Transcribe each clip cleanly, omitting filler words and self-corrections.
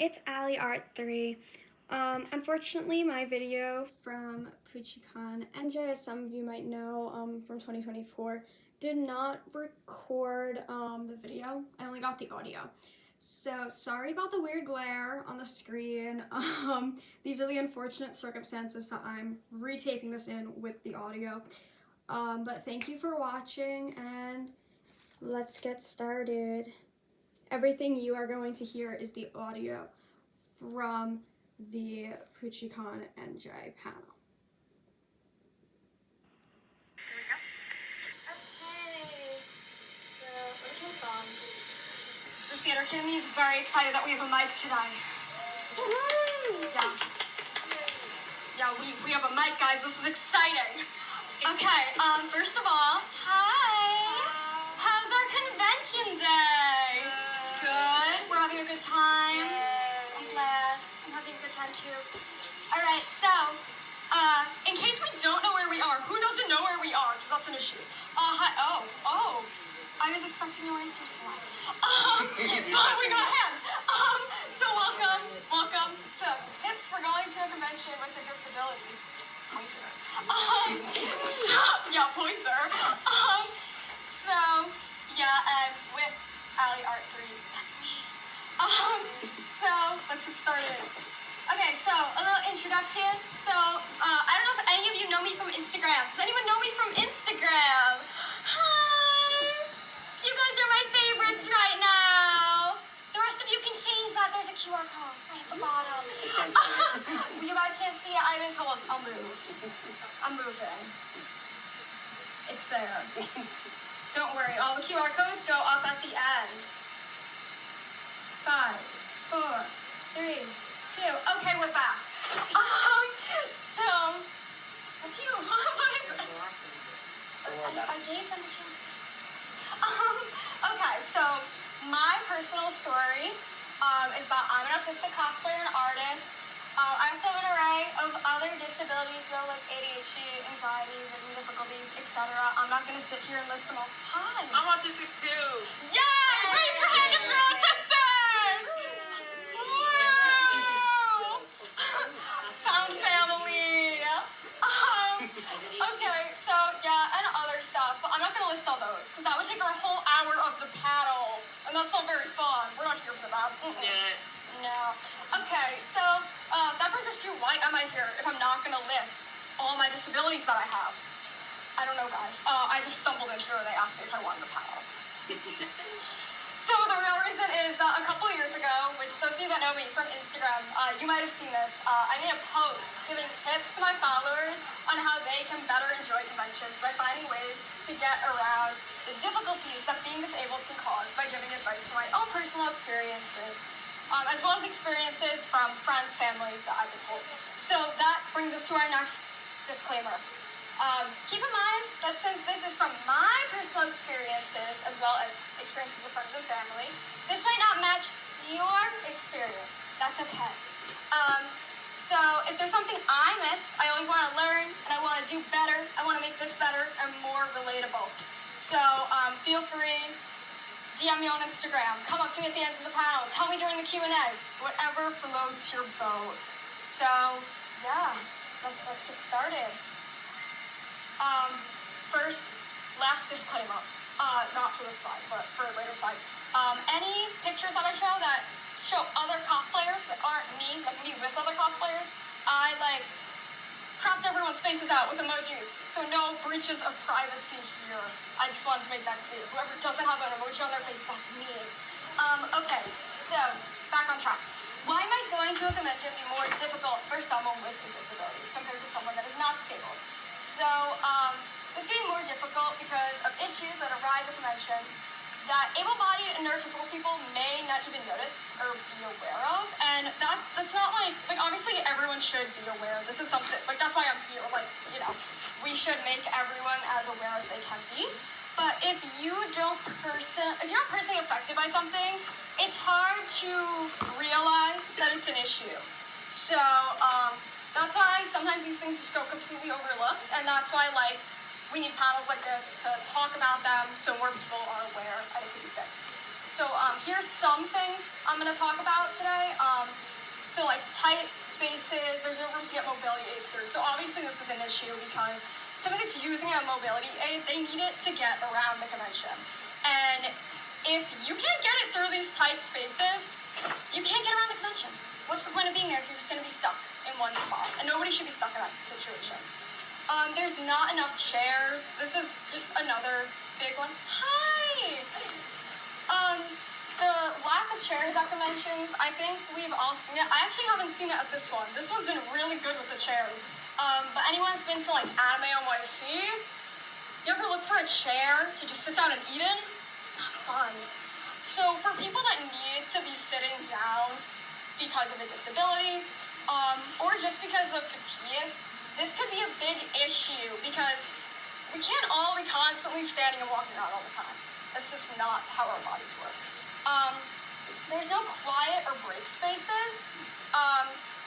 it's Ally.art3. Unfortunately, my video from Puchicon NJ, as some of you might know, from 2024, did not record the video. I only got the audio. So sorry about the weird glare on the screen. These are the unfortunate circumstances that I'm retaping this in with the audio. But thank you for watching, and let's get started. Everything you are going to hear is the audio from the Puchicon NJ panel. Here we go. Okay, so let's move on. The theater Kimmy is very excited that we have a mic today. Yeah, we have a mic, guys. This is exciting. Okay, first of all, hi. How's our convention day? It's good. We're having a good time. I'm glad. I'm having a good time too. All right, so in case we don't know where we are, who doesn't know where we are? Because that's an issue. Hi. Oh. I was expecting no answer slide. But we got hands. So welcome to Tips for Going to a Convention with a Disability. Pointer. Pointer. And with Ally.art3, that's me. So let's get started. Okay, so a little introduction. So I don't know if any of you know me from Instagram. Does anyone know me from Instagram? Hi. You guys are my favorites right now. The rest of you can change that. There's a QR code right at the bottom. You guys can't see it. I've been told I'll move. I'm moving. It's there. Don't worry. All the QR codes go up at the end. 5, 4, 3, 2. Okay, we're back. So, what is it? I gave them a chance. Okay, so my personal story is that I'm an autistic cosplayer and artist. I also have an array of other disabilities, though, like ADHD, anxiety, vision difficulties, etc. I'm not going to sit here and list them all. Hi. I'm autistic too. Yay! Raise your hand if you're autistic! Wow! Found family. Okay, so and other stuff, but I'm not going to list all those, because that would take our whole hour of the panel, and that's not very fun. We're not here for that. No. Okay, so that brings us to why am I here if I'm not going to list all my disabilities that I have? I don't know, guys. I just stumbled in here and they asked me if I wanted a panel. So the real reason is that a couple years ago, which those of you that know me from Instagram, you might have seen this, I made a post giving tips to my followers on how they can better enjoy conventions by finding ways to get around the difficulties that being disabled can cause by giving advice from my own personal experiences, as well as experiences from friends, family that I've been told. So that brings us to our next disclaimer. Keep in mind that since this is from my personal experiences, as well as experiences of friends and family, this might not match your experience. That's okay. So if there's something I missed, I always want to learn, and I want to do better. I want to make this better and more relatable. So feel free, DM me on Instagram, come up to me at the end of the panel, tell me during the Q&A, whatever floats your boat. So yeah, let's get started. First, last disclaimer, not for this slide, but for later slides. Any pictures that I show that show other cosplayers that aren't me, like me with other cosplayers, I cropped everyone's faces out with emojis, so no breaches of privacy here. I just wanted to make that clear. Whoever doesn't have an emoji on their face, that's me. Okay, so back on track. Why might going to a convention be more difficult for someone with a disability compared to someone that is not disabled? So, this can be more difficult because of issues that arise at conventions that able-bodied and neurotypical people may not even notice or be aware of, and that's not like obviously everyone should be aware. This is something, that's why I'm here, we should make everyone as aware as they can be, but if you're not personally affected by something, it's hard to realize that it's an issue. So, that's why sometimes these things just go completely overlooked, and that's why, we need panels like this to talk about them so more people are aware and it can be fixed. So here's some things I'm going to talk about today. So like tight spaces, there's no room to get mobility aids through. So obviously this is an issue because somebody that's using a mobility aid, they need it to get around the convention. And if you can't get it through these tight spaces, you can't get around the convention. What's the point of being there if you're just gonna be stuck in one spot? And nobody should be stuck in that situation. There's not enough chairs. This is just another big one. Hi! The lack of chairs at conventions, I think we've all seen it. I actually haven't seen it at this one. This one's been really good with the chairs. But anyone that's been to like Anime NYC, you ever look for a chair to just sit down and eat in? It's not fun. So for people that need to be sitting down because of a disability, or just because of fatigue, this could be a big issue because we can't all be constantly standing and walking around all the time. That's just not how our bodies work. There's no quiet or break spaces.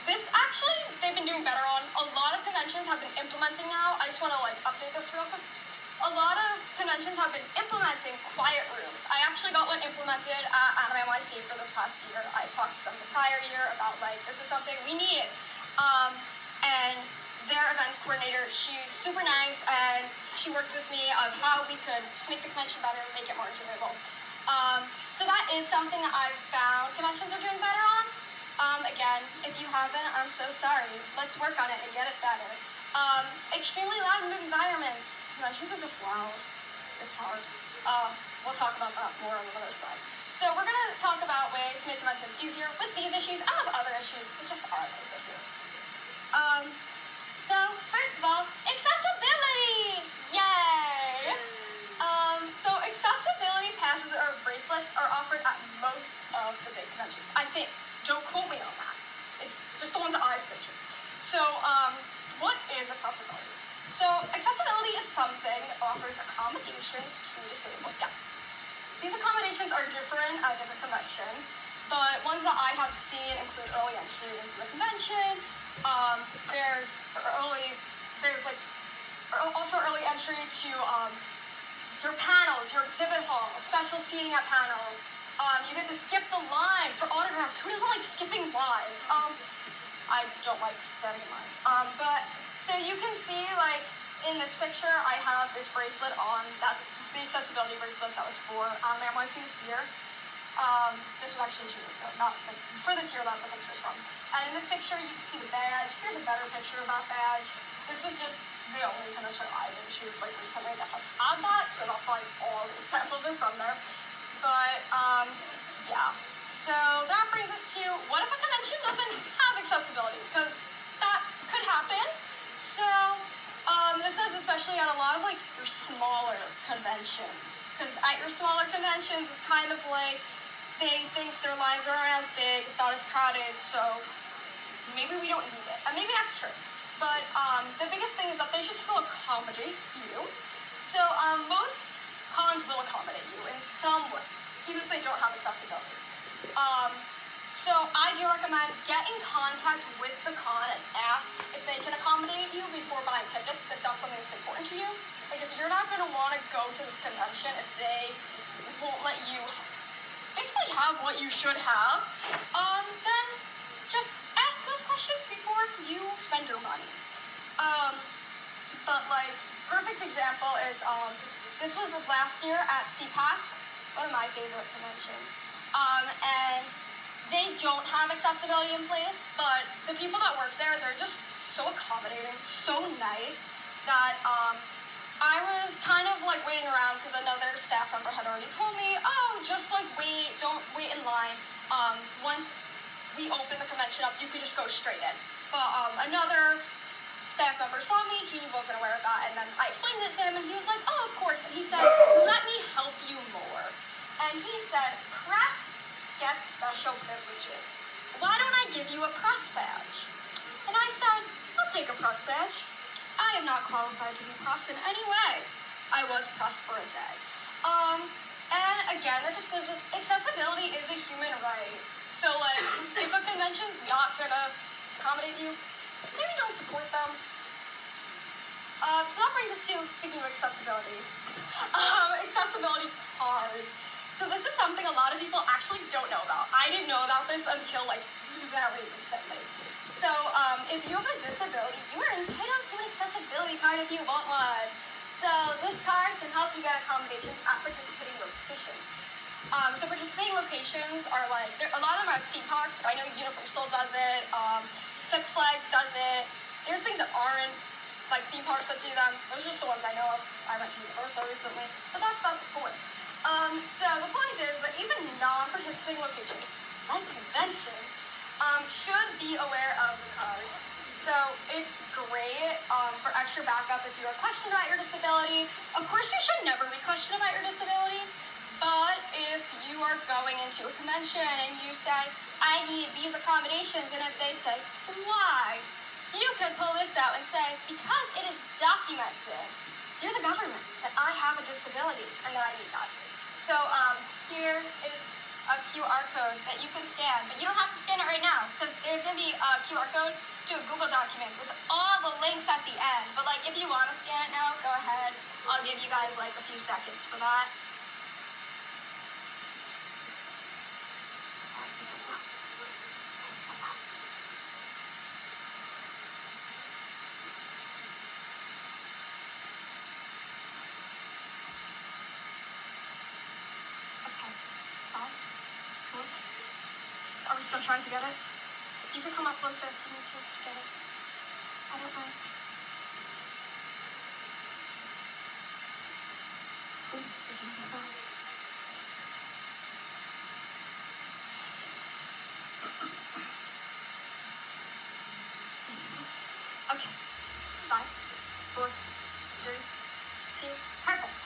This actually, they've been doing better on. A lot of conventions have been implementing now. I just want to like update this real quick. A lot of conventions have been implementing quiet rooms. I actually got one implemented at Anime NYC for this past year. I talked to them the prior year about like, this is something we need. And their events coordinator, she's super nice, and she worked with me on how we could just make the convention better, make it more enjoyable. So that is something that I've found conventions are doing better on. Again, if you haven't, I'm so sorry. Let's work on it and get it better. Extremely loud environments. Conventions are just loud. It's hard. We'll talk about that more on the other side. So we're going to talk about ways to make conventions easier with these issues and with other issues that just are listed here. So first of all, accessibility! Yay! So accessibility passes or bracelets are offered at most of the big conventions. I think. Don't quote me on that. It's just the ones that I've pictured. So, what is accessibility? So, accessibility is something that offers accommodations to disabled guests. These accommodations are different at different conventions, but ones that I have seen include early entry into the convention. There's also early entry to your panels, your exhibit hall, special seating at panels. You get to skip the line for autographs. Who doesn't like skipping lines? I don't like standing in lines. But so you can see, like in this picture, I have this bracelet on. That's the accessibility bracelet that was for Anime NYC this year. This was actually 2 years ago, not like, for this year that the picture's from. And in this picture, you can see the badge. Here's a better picture of that badge. This was just the only convention I've been to like recently that has had that, so that's why all the examples are from there. But, yeah. So that brings us to, what if a convention doesn't have accessibility? Because that could happen. So, this is especially at a lot of, like, your smaller conventions. Because at your smaller conventions, it's kind of like, they think their lines aren't as big, it's not as crowded, so maybe we don't need it. And maybe that's true. But, the biggest thing is that they should still accommodate you. So, most cons will accommodate you in some way, even if they don't have accessibility. So I do recommend get in contact with the con and ask if they can accommodate you before buying tickets, if that's something that's important to you. Like if you're not going to want to go to this convention if they won't let you basically have what you should have, then just ask those questions before you spend your money. But like, perfect example is, this was last year at CPAC, one of my favorite conventions. And they don't have accessibility in place, but the people that work there, they're just so accommodating, so nice, that I was kind of like waiting around because another staff member had already told me, oh, just like wait, don't wait in line. Once we open the convention up, you could just go straight in. But another staff member saw me, he wasn't aware of that, and then I explained this to him, and he was like, oh, of course, and he said, let me help you more. And he said, press gets special privileges. Why don't I give you a press badge? And I said, I'll take a press badge. I am not qualified to be pressed in any way. I was pressed for a day. And again, that just goes with accessibility is a human right. So like, if a convention's not gonna accommodate you, maybe don't support them. So that brings us to, speaking of accessibility, accessibility cards. So this is something a lot of people actually don't know about. I didn't know about this until like very recently. So if you have a disability, you are entitled to an accessibility card if you want one. So this card can help you get accommodations at participating locations. So participating locations are like, a lot of them are theme parks. I know Universal does it, Six Flags does it. There's things that aren't like theme parks that do them. Those are just the ones I know of. I went to Universal recently, but that's not the point. So the point is that even non-participating locations, like conventions, should be aware of the cards. So it's great for extra backup if you are questioned about your disability. Of course, you should never be questioned about your disability, but if you are going into a convention and you say, I need these accommodations, and if they say, why? You can pull this out and say, because it is documented through the government that I have a disability and that I need that. So here is a QR code that you can scan, but you don't have to scan it right now because there's going to be a QR code to a Google document with all the links at the end. But like if you want to scan it now, go ahead. I'll give you guys like a few seconds for that. Are we still trying to get it? You can come up closer if you need to get it. I don't mind. Ooh, there's another phone. Okay. 5, 4, 3, 2, perfect.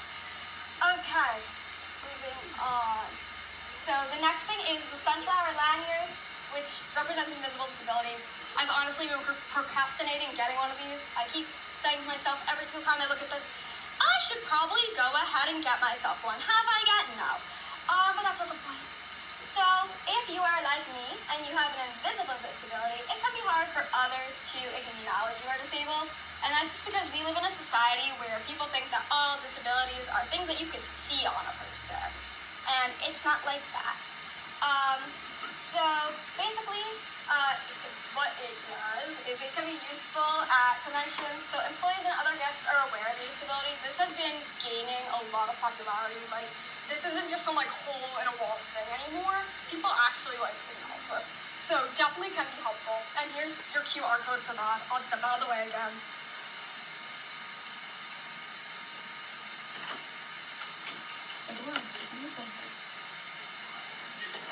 Okay, moving on. So the next thing is the sunflower lanyard, which represents invisible disability. I've honestly been procrastinating getting one of these. I keep saying to myself every single time I look at this, I should probably go ahead and get myself one. Have I yet? No. But that's not the point. So if you are like me and you have an invisible disability, it can be hard for others to acknowledge you are disabled. And that's just because we live in a society where people think that all disabilities are things that you could see on a person. And it's not like that. So basically, what it does is it can be useful at conventions, so employees and other guests are aware of your disability. This has been gaining a lot of popularity. Like, this isn't just some like hole in a wall thing anymore. People actually like acknowledge this. So definitely can be helpful. And here's your QR code for that. I'll step out of the way again.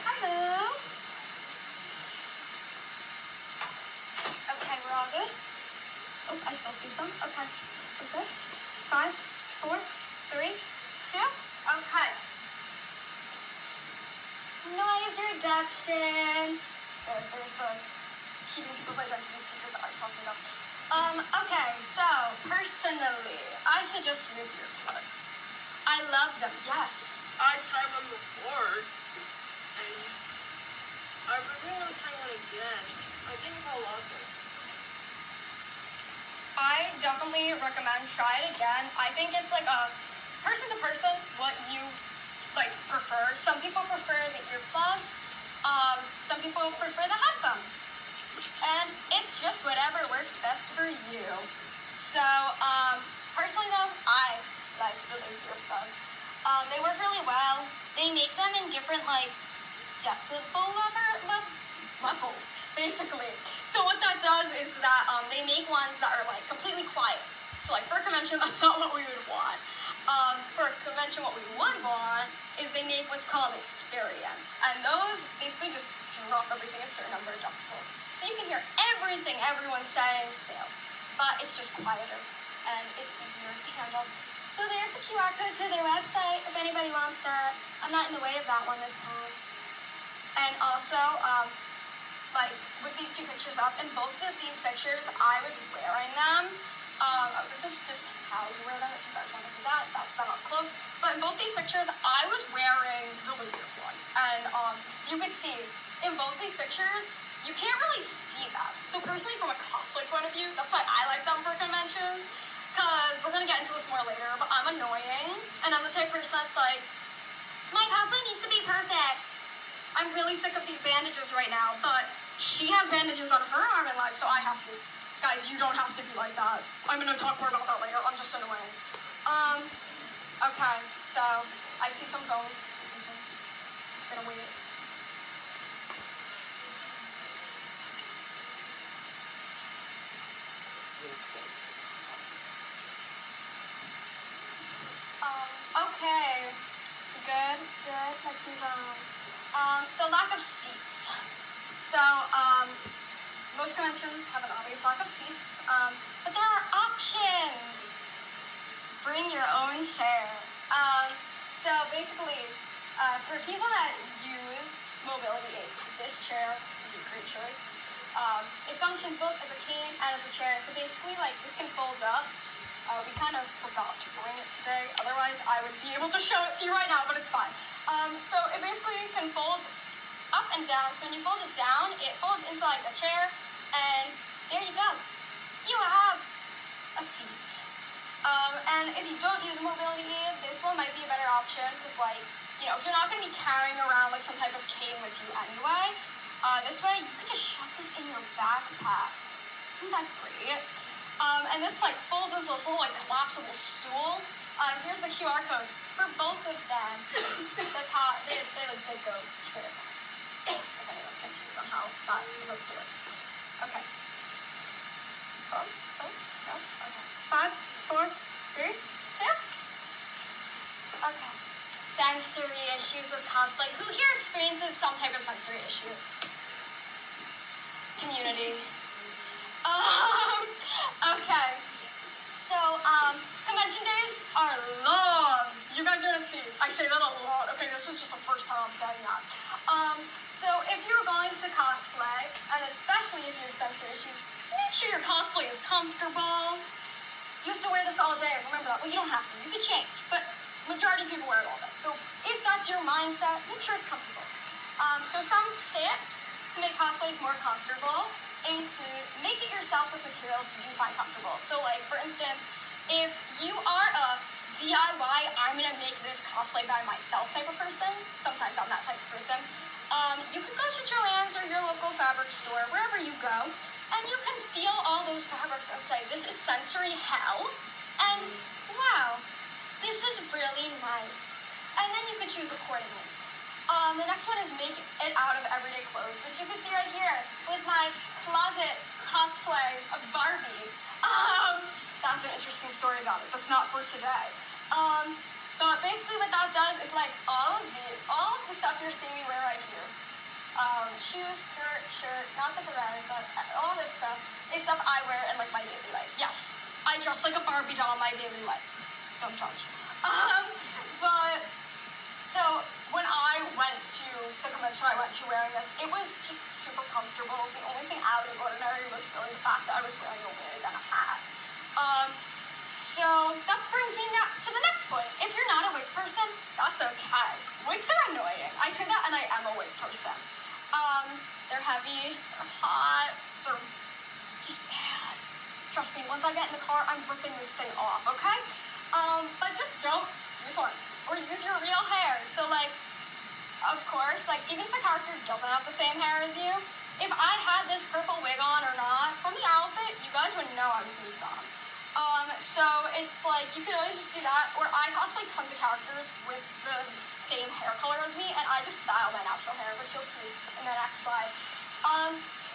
Hello. Okay, we're all good. Oh, I still see them. Okay, we're good. 5, 4, 3, 2. Okay. Noise reduction. There's the keeping people's identity secret that I was talking about. Okay, so personally, I suggest root beer plugs. I love them, yes. I tried them before, and I really want to try one again. I think I'll love it. I definitely recommend try it again. I think it's like a person to person what you like prefer. Some people prefer the earplugs. Some people prefer the headphones. And it's just whatever works best for you. So personally though, I like the earplugs. They work really well. They make them in different like decibel levels, basically. So what that does is that they make ones that are like completely quiet. So like for a convention, that's not what we would want. For a convention, what we would want is they make what's called experience. And those basically just drop everything a certain number of decibels. So you can hear everything everyone's saying still, but it's just quieter and it's easier to handle. So there's the QR code to their website if anybody wants that. I'm not in the way of that one this time. And also, like with these two pictures up, in both of these pictures, I was wearing them. This is just how you wear them if you guys want to see that. That's them up close. But in both these pictures, I was wearing the loop ones. And you could see, in both these pictures, you can't really see them. So personally, from a cosplay point of view, that's why I like them for conventions. Because we're going to get into this more later, but I'm annoying. And I'm the type of person that's like, My cosplay needs to be perfect. I'm really sick of these bandages right now, but she has bandages on her arm and leg, so I have to. Guys, you don't have to be like that. I'm gonna talk more about that later. I'm just annoying. Okay, so I see some phones. Gonna wait. Okay. Good. Let's move on. So lack of seats. So, most conventions have an obvious lack of seats, but there are options. Bring your own chair. So basically, for people that use mobility aids, this chair would be a great choice. It functions both as a cane and as a chair. So basically, like, this can fold up. We kind of forgot to bring it today. Otherwise, I would be able to show it to you right now, but it's fine. So it basically can fold up and down. So when you fold it down, it folds into like a chair, and there you go. You have a seat. And if you don't use a mobility aid, this one might be a better option because, like, you know, if you're not going to be carrying around like some type of cane with you anyway, this way you can just shove this in your backpack. Isn't that great? And this like folds into this little like collapsible stool. Here's the QR codes for both of them. The top, they go straight across. If anyone's confused on how that's supposed to work. Okay. No? Okay. 5, 4, 3, step. Okay. Sensory issues with cosplay. Who here experiences some type of sensory issues? Community. Okay. So, convention days are long. You guys are gonna see. I say that a lot. Okay, this is just the first time I'm saying that. So if you're going to cosplay, and especially if you have sensory issues, make sure your cosplay is comfortable. You have to wear this all day. Remember that. Well, you don't have to. You can change, but majority of people wear it all day. So if that's your mindset, make sure it's comfortable. So some tips to make cosplays more comfortable include make it yourself with materials you find comfortable. So like, for instance, if you are a DIY, I'm gonna make this cosplay by myself type of person, sometimes I'm that type of person, you can go to Joann's or your local fabric store, wherever you go, and you can feel all those fabrics and say, this is sensory hell, and wow, this is really nice. And then you can choose accordingly. The next one is make it out of everyday clothes, which you can see right here with my closet cosplay of Barbie. That's an interesting story about it. That's not for today. But basically what that does is like all of the stuff you're seeing me wear right here. Shoes, skirt, shirt, not the beret, but all this stuff is stuff I wear in like my daily life. Yes, I dress like a Barbie doll in my daily life. Don't judge. But so when I went to the convention I went to wearing this, it was just super comfortable. The only thing out of the ordinary was really the fact that I was wearing a wig and a hat. So that brings me now to the next point. If you're not a wig person, that's okay. Wigs are annoying. I say that and I am a wig person. They're heavy, they're hot, they're just bad. Trust me, once I get in the car, I'm ripping this thing off, okay? But just don't use one. Or use your real hair. So like, of course, like even if the character doesn't have the same hair as you, if I had this purple wig on or not, from the outfit, you guys would know I was moved on. So it's like, you could always just do that, or I cosplay tons of characters with the same hair color as me, and I just style my natural hair, which you'll see in the next slide.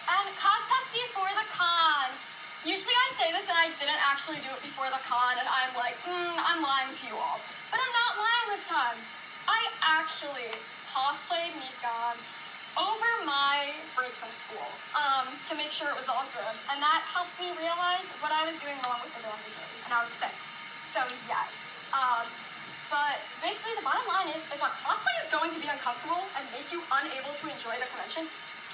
And cos test before the con. Usually I say this and I didn't actually do it before the con, and I'm like, I'm lying to you all. But I'm not lying this time. I actually cosplayed Puchicon over my break from school to make sure it was all good. And that helped me realize what I was doing wrong with the bandages, and now it's fixed. So yeah. But basically the bottom line is, if a cosplay is going to be uncomfortable and make you unable to enjoy the convention,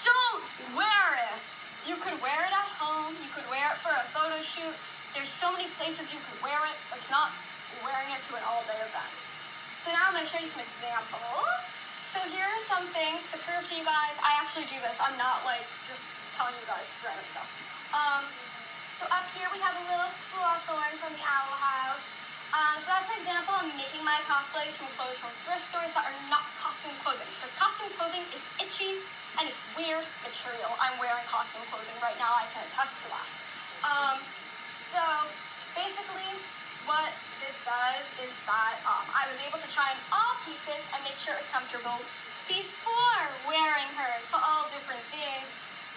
don't wear it. You could wear it at home, you could wear it for a photo shoot. There's so many places you could wear it, but it's not wearing it to an all-day event. So now I'm going to show you some examples. So here are some things to prove to you guys I actually do this. I'm not like just telling you guys random stuff. So up here we have a little Hawthorn from the Owl House. So that's an example of making my cosplays from clothes from thrift stores that are not costume clothing. Because costume clothing is itchy and it's weird material. I'm wearing costume clothing right now, I can attest to that. So basically what this does is that I was able to try on all pieces and make sure it was comfortable before wearing her to all different things.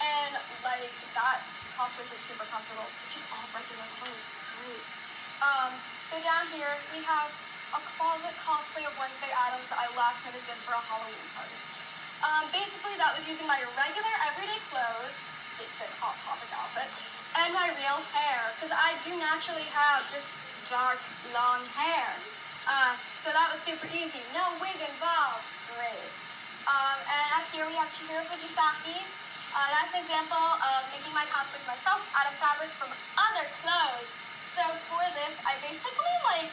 And like that cosplay is like super comfortable. It's just all regular clothes. It's great. So down here we have a closet cosplay of Wednesday Addams that I last minute did for a Halloween party. Basically that was using my regular everyday clothes, basic hot topic outfit, and my real hair, because I do naturally have just dark, long hair. So that was super easy. No wig involved. Great. And up here we have Chihiro Fujisaki. That's an example of making my cosplays myself out of fabric from other clothes. So for this, I basically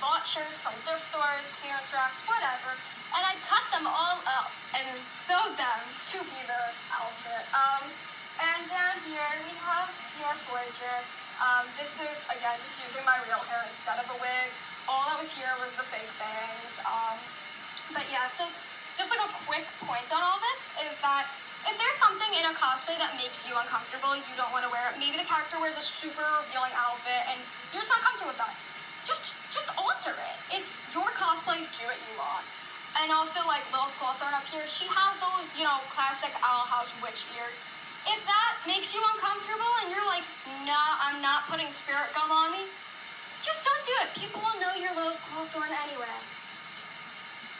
bought shirts from thrift stores, clearance racks, whatever, and I cut them all up and sewed them to be the outfit. And down here we have your Voyager. This is, again, just using my real hair instead of a wig. All that was here was the fake bangs. But yeah, so just like a quick point on all this is that if there's something in a cosplay that makes you uncomfortable, you don't want to wear it, maybe the character wears a super revealing outfit and you're just not comfortable with that, just alter it. It's your cosplay, do what you want. And also, like Lilith Cawthorn up here, she has those, classic Owl House witch ears. If that makes you uncomfortable and you're like, nah, I'm not putting spirit gum on me, just don't do it. People will know you're Lilith Cawthorn anyway.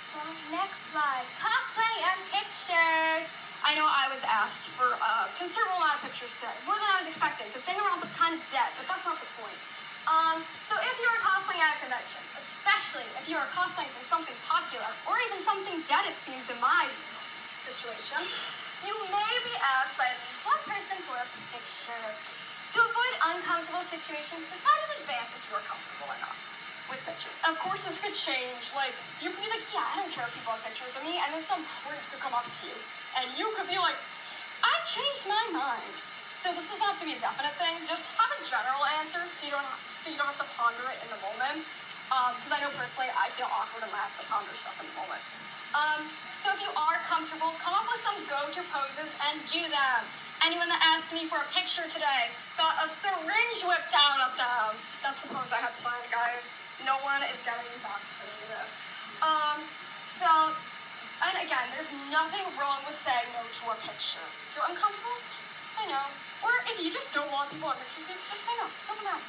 So next slide, cosplay and pictures. I know I was asked for a considerable amount of pictures today, more than I was expecting, because Danganronpa was kind of dead, but that's not the point. So if you are cosplaying at a convention, especially if you are cosplaying from something popular, or even something dead it seems in my situation, you may be asked by at least one person for a picture. To avoid uncomfortable situations, decide in advance if you are comfortable or not with pictures. Of course, this could change. Like, you could be like, yeah, I don't care if people have pictures of me, and then some freak could come up to you, and you could be like, I changed my mind. So this doesn't have to be a definite thing. Just have a general answer, so you don't have to ponder it in the moment. Because I know personally, I feel awkward and I have to ponder stuff in the moment. So if you are comfortable, come up with some go-to poses and do them. Anyone that asked me for a picture today got a syringe whipped out of them. That's the pose I had planned, guys. No one is getting vaccinated. And again, there's nothing wrong with saying no to a picture. If you're uncomfortable, just say no. Or if you just don't want people on pictures, just say no. It doesn't matter.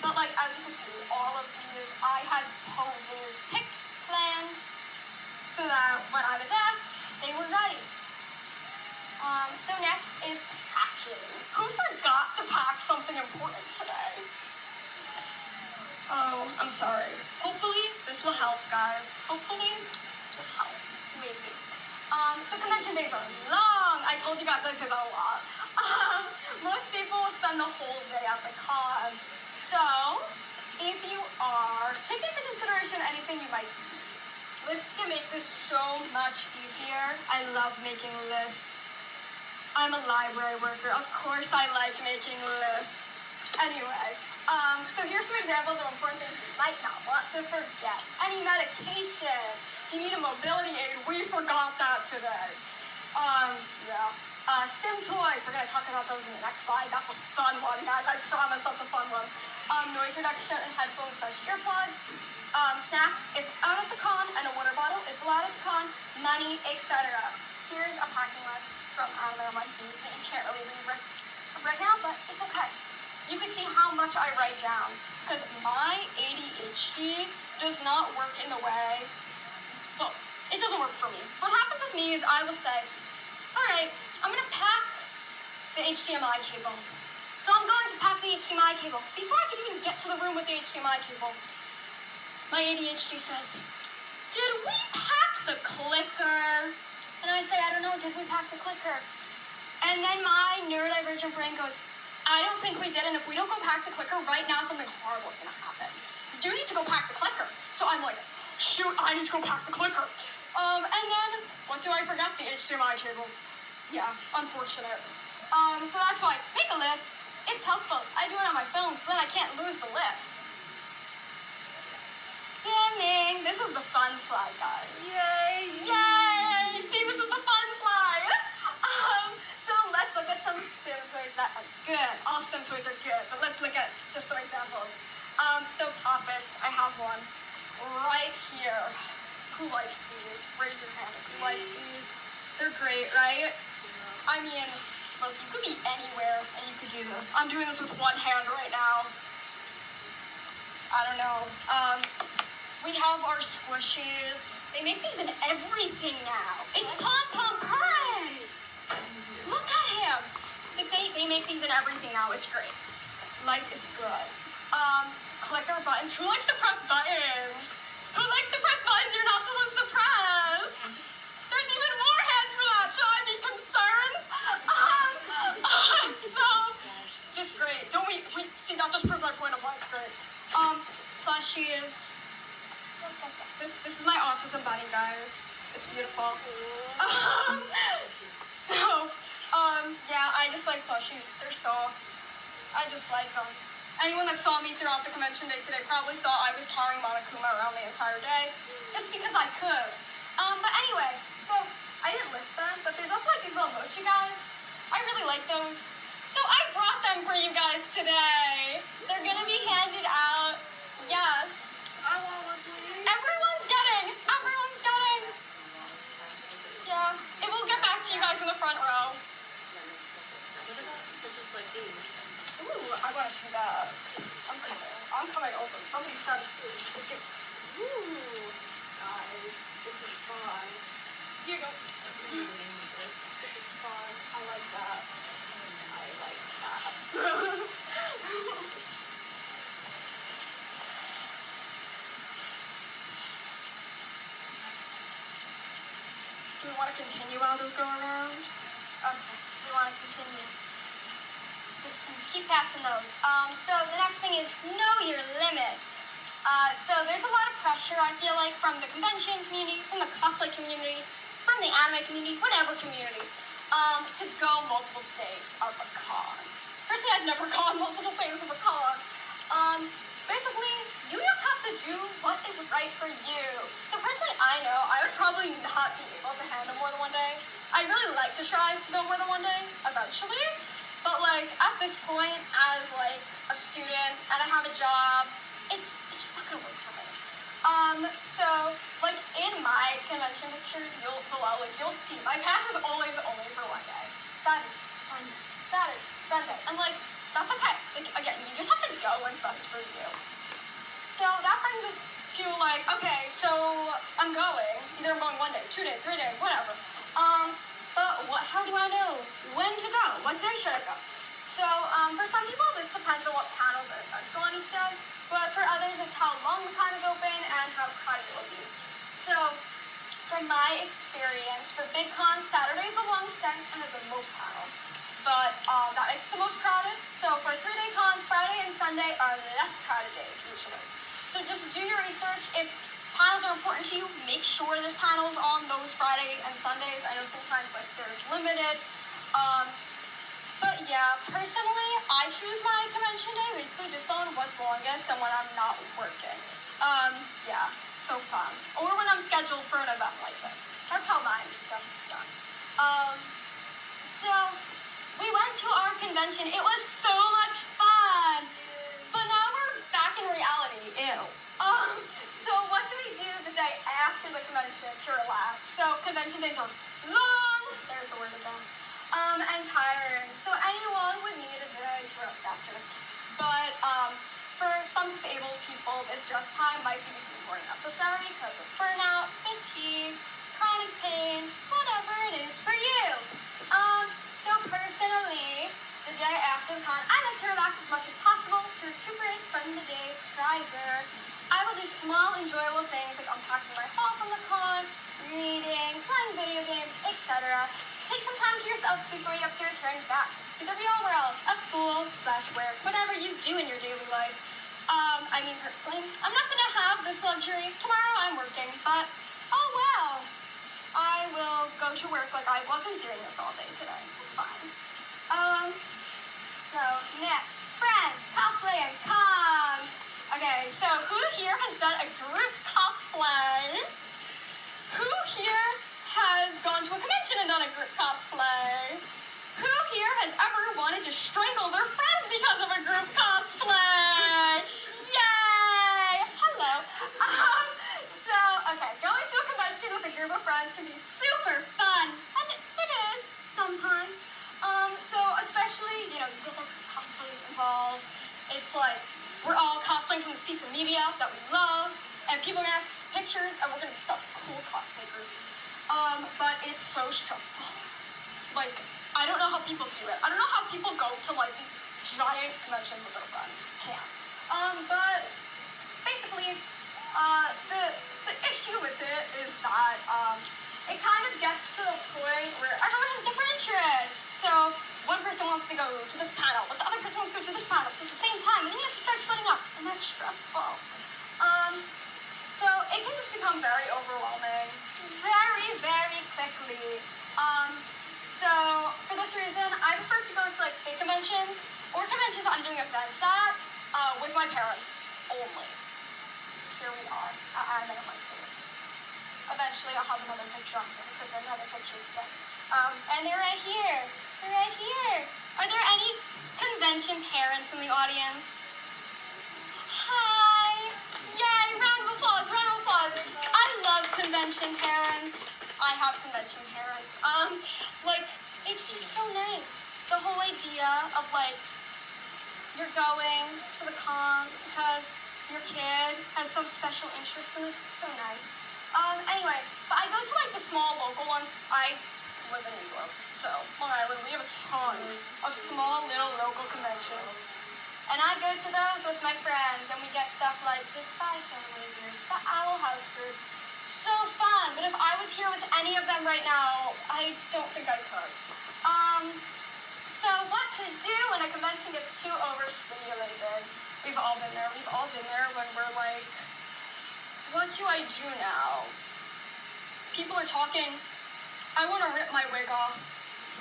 But as you can see, all of these, I had poses picked, planned, so that when I was asked, they were ready. So next is packing. Who forgot to pack something important today? Oh, I'm sorry. Hopefully this will help, guys. Hopefully this will help. Maybe. So convention days are long. I told you guys I say that a lot. Most people will spend the whole day at the cons. So if you are taking into consideration anything you might need, lists can make this so much easier. I love making lists. I'm a library worker. Of course I like making lists. Anyway, so here's some examples of important things you might not want to forget. Any medication. If you need a mobility aid, we forgot that today. Stim toys. We're going to talk about those in the next slide. That's a fun one, guys. I promise that's a fun one. Noise reduction and headphones / earplugs. Snacks if out at the con, and a water bottle if allowed at the con. Money, etc. Here's a packing list from Anime on my seat that you can't really read right now, but it's okay. You can see how much I write down, because my ADHD does not work in the way, well, it doesn't work for me. What happens with me is I will say, all right, I'm going to pack the HDMI cable. So I'm going to pack the HDMI cable. Before I can even get to the room with the HDMI cable, my ADHD says, did we pack the clicker? And I say, I don't know, did we pack the clicker? And then my neurodivergent brain goes, I don't think we did, and if we don't go pack the clicker, right now something horrible is going to happen. You need to go pack the clicker. So I'm like, shoot, I need to go pack the clicker. And then, what do I forget? The HDMI cable. Yeah, unfortunate. So that's why, make a list. It's helpful. I do it on my phone, so then I can't lose the list. climbing. This is the fun slide, guys. Yay! Yay! See, this is the fun slide. So let's look at some stim toys that are good. All stim toys are good, but let's look at just some examples. So Poppets, I have one right here. Who likes these? Raise your hand if you like these. They're great, right? I mean, look, you could be anywhere and you could do this. I'm doing this with one hand right now. I don't know. We have our squishies. They make these in everything now. It's Pom Pom Curry. Look at him. Like they make these in everything now. It's great. Life is good. Clicker buttons. Who likes to press buttons? Who likes to press buttons you're not supposed to press? There's even more hands for that. Should I be concerned? So just great. Don't we see that just proved my point of why it's great. Plushies. This is my autism bunny, guys. It's beautiful. Yeah, I just like plushies. They're soft. I just like them. Anyone that saw me throughout the convention day today probably saw I was carrying Monokuma around the entire day, just because I could. But anyway, so I didn't list them, but there's also like these little mochi guys. I really like those. So I brought them for you guys today. They're gonna be handed out. Yes. I want one, please. Everyone's getting. Yeah. It will get back to you guys in the front row. What about pictures like these? Ooh, I want to see that. I'm coming over. Somebody said, ooh, guys, this is fun. Here you go. This is fun. I like that. Do we want to continue while those go around? Okay, we want to continue. Just keep passing those. So the next thing is know your limit. So there's a lot of pressure, I feel like, from the convention community, from the cosplay community, from the anime community, whatever community, to go multiple days of a con. Personally, I've never gone multiple days of a con. Basically, you just have to do what is right for you. So personally, I know I would probably not be able to handle more than one day. I'd really like to try to go more than one day, eventually. But like, at this point, as like a student, and I have a job, it's just not gonna work for me. So like in my convention pictures, you'll see my pass is always only for one day. Saturday, Sunday. And like, that's okay. Like, again, you just have to go when's best for you. So that brings us to like, okay, so I'm going. Either I'm going 1 day, 2 days, 3 days, whatever. But how do I know when to go? What day should I go? So for some people, this depends on what panels are supposed to go on each day. But for others, it's how long the time is open and how crowded it will be. So from my experience, for big cons, Saturday is the longest day and has the most panels. But that makes it the most crowded. So for 3-day cons, Friday and Sunday are less crowded days usually. So just do your research. If panels are important to you, make sure there's panels on those Friday and Sundays. I know sometimes like there's limited. But yeah, personally, I choose my convention day basically just on what's longest and when I'm not working. Yeah, so fun. Or when I'm scheduled for an event like this. That's how mine gets done. So we went to our convention. It was so much fun. But now we're back in reality. Ew. So what do we do the day after the convention to relax? So convention days are long. There's the word again. And tiring. So anyone would need a day to rest after. But for some disabled people, this rest time might be more necessary because of burnout, fatigue, chronic pain, whatever it is for you. So personally, the day after the con, I like to relax as much as possible to recuperate from the day driver. I will do small, enjoyable things like unpacking my haul from the con, reading, playing video games, etc. Take some time to yourself before you have to return back to the real world of school/work, whatever you do in your daily life. I mean, personally, I'm not going to have this luxury. Tomorrow I'm working, but oh well. I will go to work like I wasn't doing this all day today. It's fine. So next, friends, cosplay and cons. Okay, so who here has done a group cosplay? might just strangle their friends because of a group cosplay. Yay! Hello. So, okay, going to a convention with a group of friends can be super fun. And it is, sometimes. So especially, you get the cosplay involved. It's like, we're all cosplaying from this piece of media that we love, and people are gonna ask pictures, and we're gonna be such a cool cosplay group. But it's so stressful. Like, I don't know how people do it. I don't know how people go to, like, these giant conventions with their friends. Can't. But basically, the issue with it is that, it kind of gets to the point where everyone has different interests. So, one person wants to go to this panel, but the other person wants to go to this panel at the same time, and then you have to start splitting up, and that's stressful. So it can just become very overwhelming very, very quickly. So for this reason, I prefer to go to like big conventions or conventions I'm doing events at with my parents only. Here we are. I'm in my student. Eventually I'll have another picture on here because another picture is good. And they're right here. They're right here. Are there any convention parents in the audience? Hi! Yay! Round of applause, round of applause. I love convention parents. I have convention parents. Like, it's just so nice. The whole idea of like, you're going to the con because your kid has some special interest in this. It's so nice. Anyway, but I go to like the small local ones. I live in New York, so Long Island, we have a ton of small little local conventions. And I go to those with my friends, and we get stuff like the Spy Family group, the Owl House group. So fun, but if I was here with any of them right now, I don't think I could. So what to do when a convention gets too overstimulated? We've all been there. We've all been there when we're like, what do I do now? People are talking. I want to rip my wig off.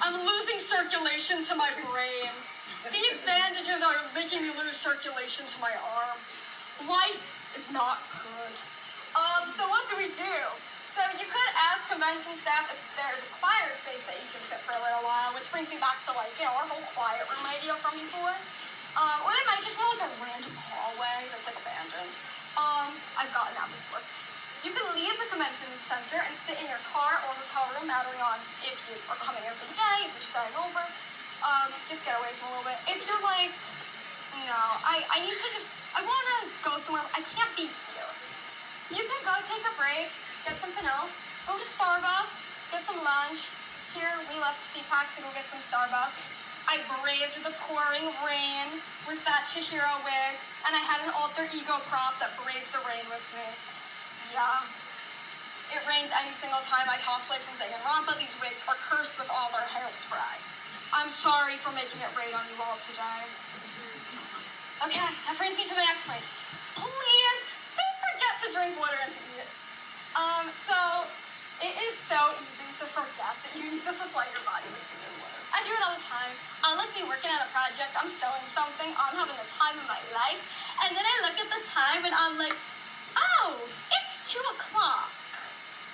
I'm losing circulation to my brain. These bandages are making me lose circulation to my arm. Life is not good. So what do we do? So you could ask convention staff if there's a quieter space that you can sit for a little while, which brings me back to like, our whole quiet room idea from before. Or they might just go like a random hallway that's like abandoned. I've gotten that before. You can leave the convention center and sit in your car or hotel room, mattering on if you are coming in for the day, if you're staying over. Just get away from a little bit. If you're like, no, I want to go somewhere, I can't be here. You can go take a break, get something else, go to Starbucks, get some lunch. Here, we left CPAC to go get some Starbucks. I braved the pouring rain with that Chihiro wig, and I had an alter ego prop that braved the rain with me. Yeah. It rains any single time I cosplay from Danganronpa. These wigs are cursed with all their hairspray. I'm sorry for making it rain on you all today. Okay, that brings me to my next point. Please don't forget to drink water and to eat. So it is so easy to forget that you need to supply your body with food and water. I do it all the time. I'll like be working on a project, I'm sewing something, I'm having the time of my life, and then I look at the time and I'm like, oh, it's 2 o'clock.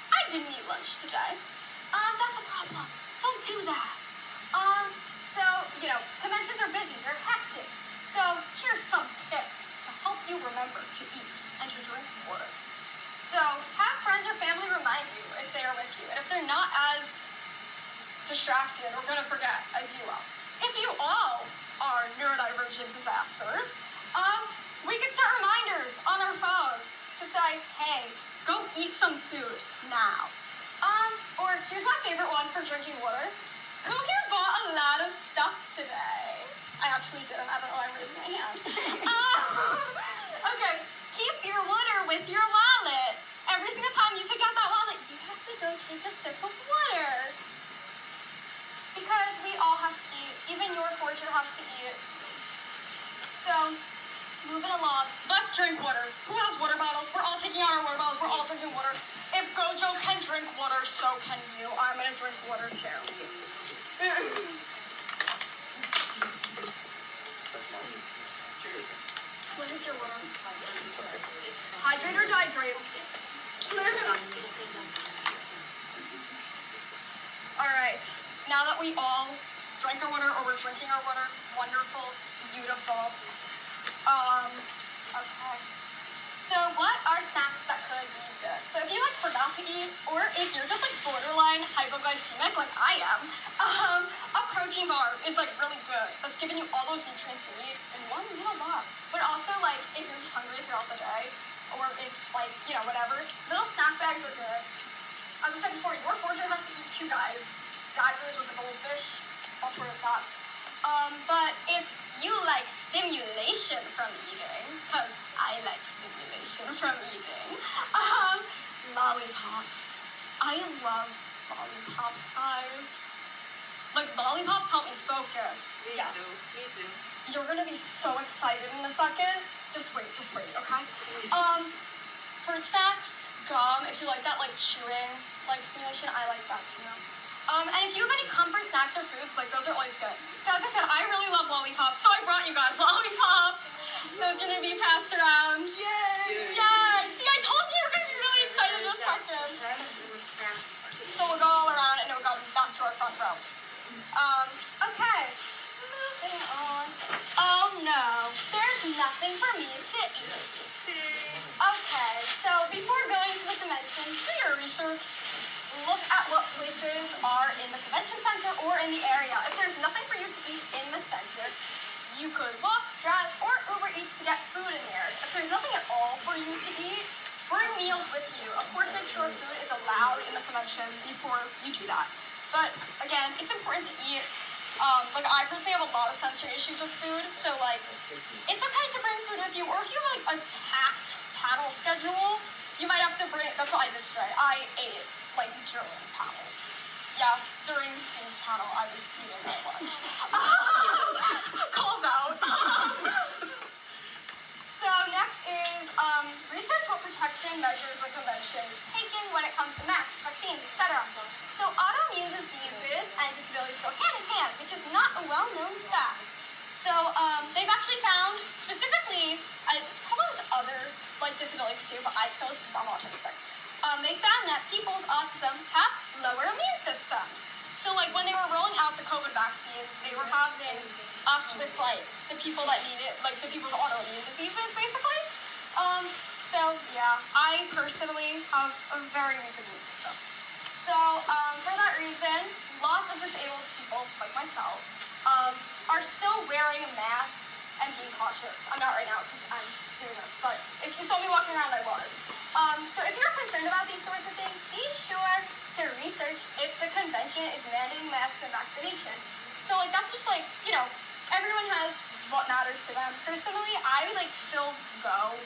I didn't eat lunch today. That's a problem. Don't do that. So, conventions are busy, they're hectic. So, here's some tips to help you remember to eat and to drink water. So, have friends or family remind you if they are with you, and if they're not as distracted or gonna forget as you are. If you all are neurodivergent disasters, we can set reminders on our phones to say, hey, go eat some food now. Or here's my favorite one for drinking water. Who here bought a lot of stuff today? I actually didn't. I don't know why I'm raising my hand. Okay, keep your water with your wallet. Every single time you take out that wallet, you have to go take a sip of water. Because we all have to eat. Even your portrait has to eat. So, moving along. Let's drink water. Who has water bottles? We're all taking out our water bottles. We're all drinking water. If Gojo can drink water, so can you. I'm gonna drink water too. Cheers. What is your water? Hydrate or dihydrate? Alright, now that we all drank our water or we're drinking our water. Wonderful, beautiful. Okay. So what are snacks that could be good? So if you like forgot to eat, or if you're just like borderline hypoglycemic like I am, a protein bar is like really good. That's giving you all those nutrients you need in one little bar. But also like if you're just hungry throughout the day, or if like, you know, whatever, little snack bags are good. As I said before, your forger has to eat too, guys. Daggers with the goldfish, that's where it's at. But if you like stimulation from eating, because I like stimulation from eating, lollipops. I love lollipops, guys. Like, lollipops help me focus. Me Yes. too. Me too. You're gonna be so excited in a second. Just wait, okay? Fruit snacks, gum, if you like that, like, chewing, like, stimulation, I like that too. And if you have any comfort snacks or foods, like, those are always good. So as I said, I really love lollipops, so I brought you guys lollipops. Those are gonna be passed around. Yay! Yay! See, I told you you're gonna be really excited in a second. So we'll go all around and then we'll go back to our front row. Okay. Moving on. Oh no, there's nothing for me to eat. Okay, so before going to the convention, do your research. Look at what places are in the convention center or in the area. If there's nothing for you to eat in the center, you could walk, drive, or Uber Eats to get food in there. If there's nothing at all for you to eat, bring meals with you. Of course, make sure food is allowed in the convention before you do that. But again, it's important to eat. Like I personally have a lot of sensory issues with food, so like it's okay to bring food with you. Or if you have like a packed paddle schedule, you might have to bring. That's what I did today. I ate like during paddles. Yeah, during King's paddle, I was eating my lunch. Called out. So next is research what protection measures the convention is taking when it comes to masks, vaccines, etc. So autoimmune diseases and disabilities go hand in hand, which is not a well-known fact. So they've actually found specifically, it's probably with other like disabilities too, but I just know this because I'm autistic. They found that people with autism have lower immune systems. So like when they were rolling out the COVID vaccines, they were having us with like the people that need it, like the people with autoimmune diseases basically. So yeah, I personally have a very weak immune system. So for that reason, lots of disabled people like myself are still wearing masks and being cautious. I'm not right now because I'm doing this, but if you saw me walking around, I was. So if you're concerned about these sorts of things, be sure to research if the convention is mandating masks and vaccination. So like that's just like, you know, everyone has what matters to them. Personally, I like still go,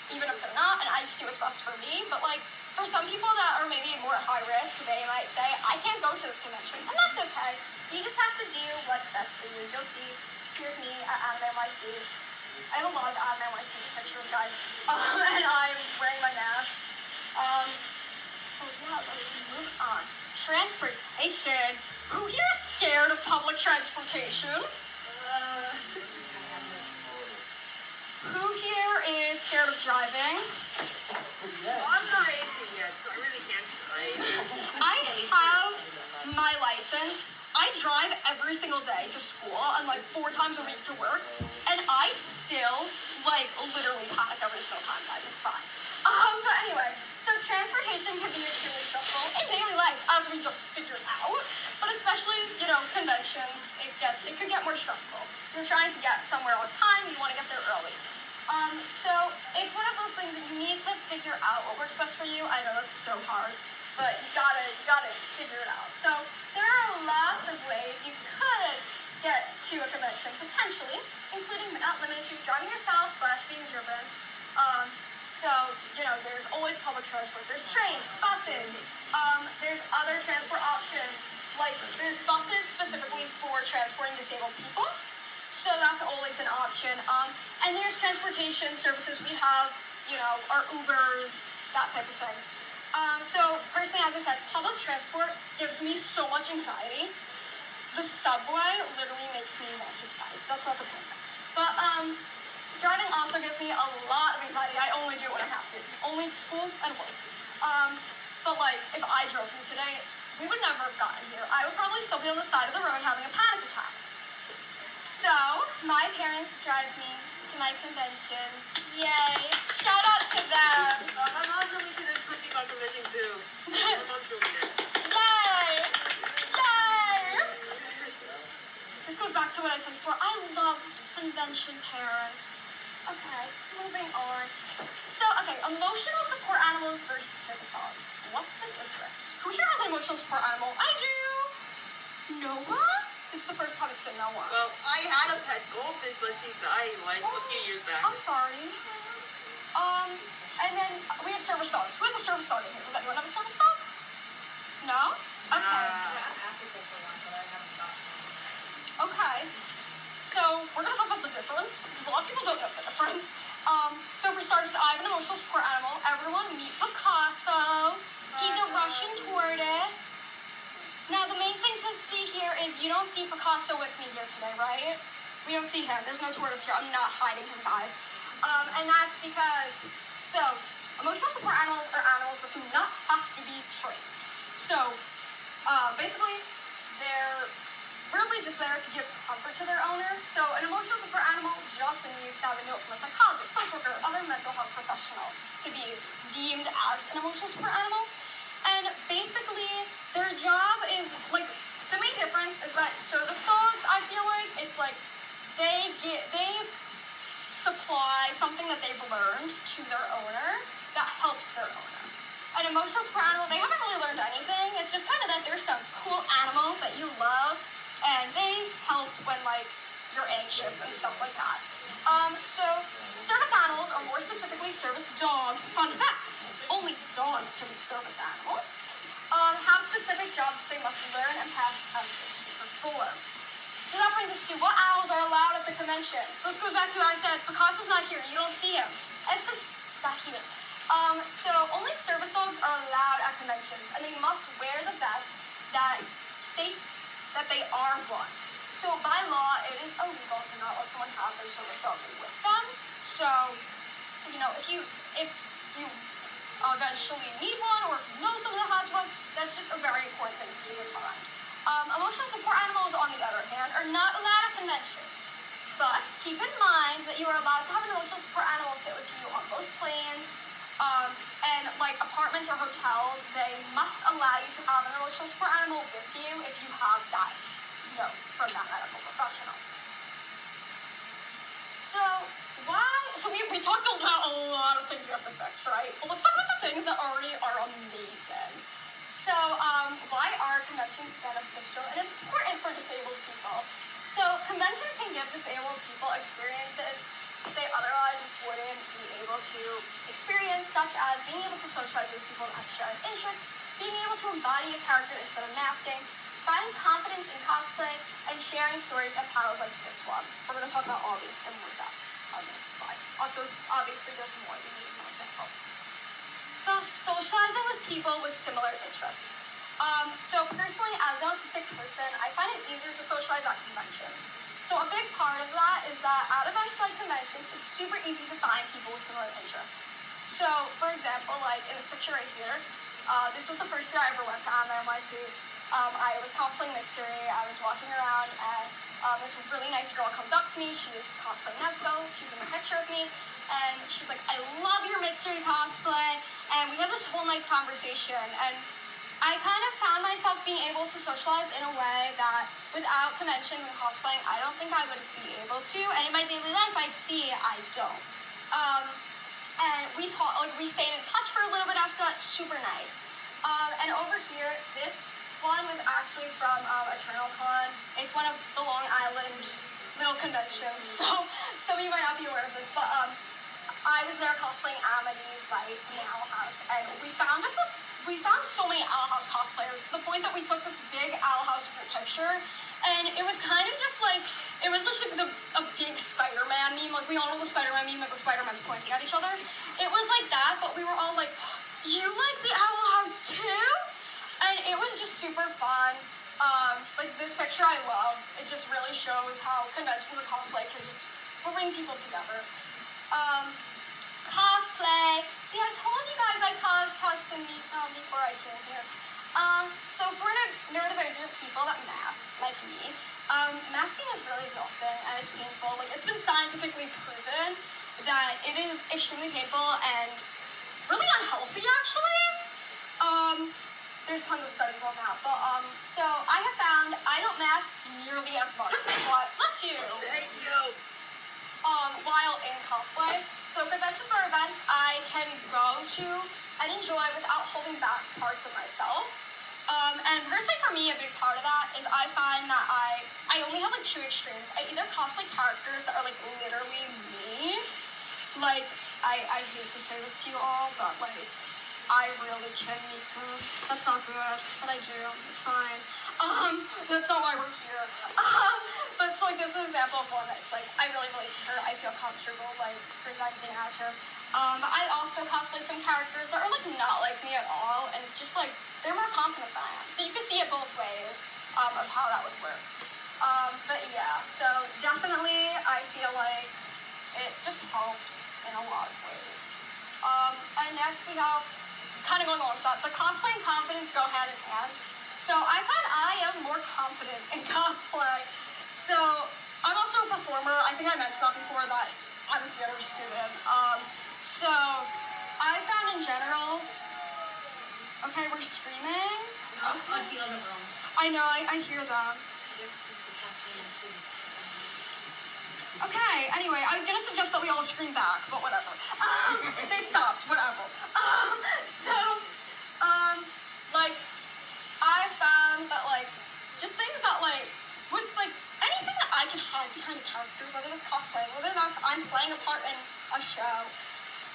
even if they're not, and I just do what's best for me. But like for some people that are maybe more at high risk, they might say, I can't go to this convention, and that's okay. You just have to do what's best for you. You'll see. Here's me at Adam NYC. I have a lot of Adam NYC pictures, guys. And I'm wearing my mask. So yeah, let's move on. Transportation. Who here is scared of public transportation? Who here is scared of driving? Well, I'm not 18 yet, so I really can't drive. I have my license. I drive every single day to school and like 4 times a week to work, and I still like literally panic every single time, guys. It's fine. But anyway, so transportation can be extremely stressful in daily life, as we just figured out. But especially, you know, conventions, it could get more stressful. You're trying to get somewhere on time, you want to get there early. So it's one of those things that you need to figure out what works best for you. I know that's so hard, but you gotta figure it out. So there are lots of ways you could get to a convention, potentially, including but not limited to driving yourself / being driven. So, you know, there's always public transport. There's trains, buses, there's other transport options. Like, there's buses specifically for transporting disabled people. So that's always an option. And there's transportation services. We have, you know, our Ubers, that type of thing. So personally, as I said, public transport gives me so much anxiety. The subway literally makes me want to die. That's not the point. But driving also gives me a lot of anxiety. I only do it when I have to. Only school and work. But like, if I drove here today, we would never have gotten here. I would probably still be on the side of the road having a panic attack. My parents drive me to my conventions. Yay! Shout out to them. My mom took me to the Puchicon convention too. My mom drove me there. Yay! Yay! This goes back to what I said before. I love convention parents. Okay, moving on. So, okay, emotional support animals versus service dogs. What's the difference? Who here has an emotional support animal? I do. Noah? This is the first time it's been Noah. Well, I had a pet goldfish, but she died like a few years back. I'm sorry. And then we have service dogs. Who has a service dog in here? Does anyone have a service dog? No? Okay. Okay. So we're gonna talk about the difference because a lot of people don't know the difference. So for starters, I have an emotional support animal. Everyone meet Picasso. He's a Russian tortoise. Now the main thing to see here is you don't see Picasso with me here today, right? We don't see him. There's no tortoise here. I'm not hiding him, guys. And that's because, so emotional support animals are animals that do not have to be trained. So basically, they're really just there to give comfort to their owner. So an emotional support animal just needs to have a note from a psychologist, social worker, other mental health professional to be deemed as an emotional support animal. And basically, their job is, like, the main difference is that service dogs, I feel like, it's like they supply something that they've learned to their owner that helps their owner. An emotional support animal, they haven't really learned anything. It's just kind of that there's some cool animals that you love, and they help when, like, you're anxious and stuff like that. So service animals, or more specifically service dogs, fun fact, only dogs can be service animals, have specific jobs they must learn and pass tests to perform. So that brings us to what animals are allowed at the convention. So this goes back to what I said, Picasso's not here, you don't see him. It's just, he's not here. So only service dogs are allowed at conventions, and they must wear the vest that states that they are one. So by law, it is illegal to not let someone have their service dog with them. So, you know, if you eventually need one, or if you know someone that has one, that's just a very important thing to keep in mind. Emotional support animals, on the other hand, are not allowed at conventions. But keep in mind that you are allowed to have an emotional support animal sit with you on most planes, and like apartments or hotels. They must allow you to have an emotional support animal with you if you have that note from that medical professional. So we talked about a lot of things we have to fix, right? But let's talk about the things that already are amazing. So why are conventions beneficial and important for disabled people? So conventions can give disabled people experiences they otherwise wouldn't be able to experience, such as being able to socialize with people that share interests, being able to embody a character instead of masking, finding confidence in cosplay, and sharing stories at panels like this one. We're going to talk about all these in more depth on the slides. Also, obviously, there's more. These are some examples. So socializing with people with similar interests. So personally, as an autistic person, I find it easier to socialize at conventions. So a big part of that is that at events like conventions, it's super easy to find people with similar interests. So, for example, like in this picture right here, this was the first year I ever went to NYC. I was cosplaying Mixery. I was walking around, and this really nice girl comes up to me. She was cosplaying Nesco. She's in the picture of me, and she's like, "I love your Mixery cosplay," and we have this whole nice conversation. And I kind of found myself being able to socialize in a way that without conventions and cosplaying, I don't think I would be able to. And in my daily life, I see I don't. And we stayed in touch for a little bit after that. Super nice. And over here, this one was actually from EternalCon. It's one of the Long Island little conventions. So you might not be aware of this, but I was there cosplaying Amity, right, in the Owl House, and we found so many Owl House cosplayers to the point that we took this big Owl House group picture, and it was kind of just like, it was just like a big Spider-Man meme, like we all know the Spider-Man meme, like the Spider-Man's pointing at each other. It was like that, but we were all like, "You like the Owl House too?" And it was just super fun. Like this picture I love. It just really shows how conventions and cosplay can just bring people together. Cosplay. See, I told you guys I custom before I came here. So for neurodivergent people that mask, like me, Masking is really exhausting and it's painful. Like, it's been scientifically proven that it is extremely painful and really unhealthy, actually. There's tons of studies on that. But, so I have found I don't mask nearly as much, but bless you. Thank you. While in cosplay. So conventions or events I can go to and enjoy without holding back parts of myself. And personally for me, a big part of that is I find that I only have like two extremes. I either cosplay characters that are like literally me. Like, I hate to say this to you all, but like, I really can meet them. That's not good, but I do. It's fine. That's not why we're here. But it's like, this is an example of one that's like, I really relate to her. I feel comfortable like presenting as her. I also cosplay some characters that are like not like me at all, and it's just like, they're more confident than I am. So you can see it both ways of how that would work. But yeah, so definitely I feel like it just helps in a lot of ways. And next we have, kind of going along with that, the cosplay and confidence go hand in hand. So I find I am more confident in cosplay. So I'm also a performer. I think I mentioned that before, that I'm a theater student. So I found in general, okay, we're screaming. No, I feel the room. I know, I hear them. Okay, anyway, I was gonna suggest that we all scream back, but whatever. They stopped, whatever. So, like, I found that, like, just things that, like, with, like, anything that I can hide behind a character, whether that's cosplay, whether that's I'm playing a part in a show,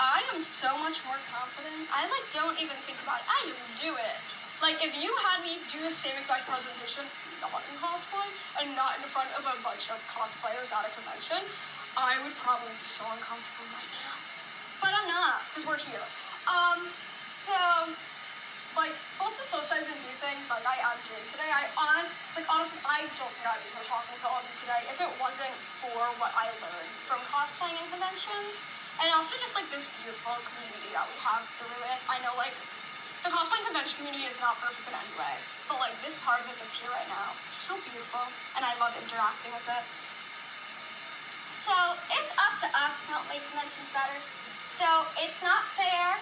I am so much more confident. I, like, don't even think about it. I just do it. Like, if you had me do the same exact presentation, not in cosplay, and not in front of a bunch of cosplayers at a convention, I would probably be so uncomfortable right now. But I'm not, because we're here. So, like, both to socialize and do things like I am doing today, honestly, I don't think I'd be here talking to all of you today if it wasn't for what I learned from cosplaying and conventions. And also just, like, this beautiful community that we have through it. I know, like, the cosplay convention community is not perfect in any way, but, like, this part of it that's here right now is so beautiful, and I love interacting with it. So, it's up to us to help make conventions better. So, it's not fair,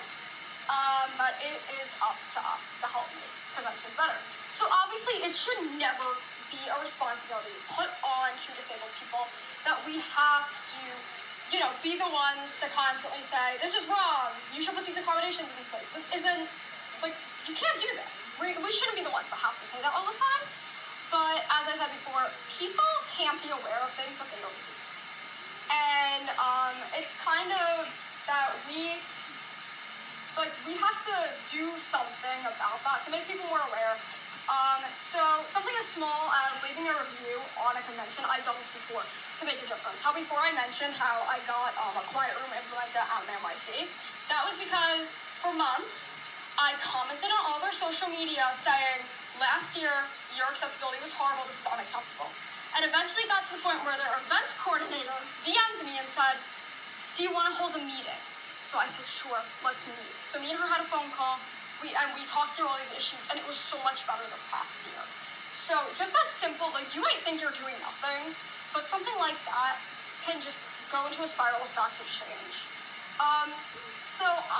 but it is up to us to help make conventions better. So, obviously, it should never be a responsibility put on to disabled people that we have to, you know, be the ones to constantly say, this is wrong, you should put these accommodations in place. This isn't, like, you can't do this. We shouldn't be the ones that have to say that all the time. But as I said before, people can't be aware of things that they don't see. And it's kind of that we have to do something about that to make people more aware. So something as small as leaving a review on a convention, I've done this before, can make a difference. How before I mentioned how I got a quiet room influenza out in NYC, that was because for months, I commented on all their social media saying, last year, your accessibility was horrible, this is unacceptable. And eventually it got to the point where their events coordinator DM'd me and said, do you want to hold a meeting? So I said, sure, let's meet. So me and her had a phone call, we talked through all these issues, and it was so much better this past year. So just that simple, like, you might think you're doing nothing, but something like that can just go into a spiral effect of change.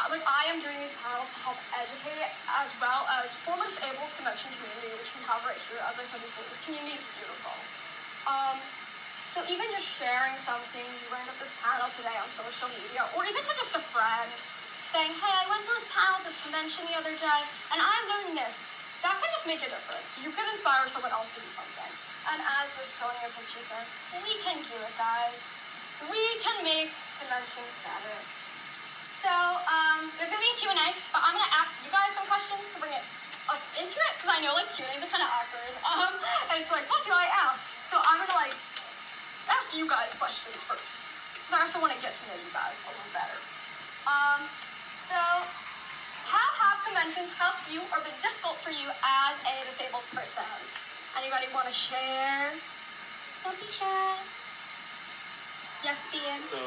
Like, I am doing these panels to help educate, as well as for the disabled convention community, which we have right here. As I said before, this community is beautiful. So even just sharing something, you ran up this panel today on social media, or even to just a friend, saying, hey, I went to this panel at this convention the other day, and I learned this. That can just make a difference. You can inspire someone else to do something. And as this Sonia picture says, we can do it, guys. We can make conventions better. So, there's gonna be a Q&A, but I'm gonna ask you guys some questions to bring us into it, because I know, like, Q&As are kind of awkward. And it's like, what do I ask? So I'm gonna, like, ask you guys questions first, because I also want to get to know you guys a little better. So, how have conventions helped you or been difficult for you as a disabled person? Anybody want to share? Don't be shy. Yes, Ian. So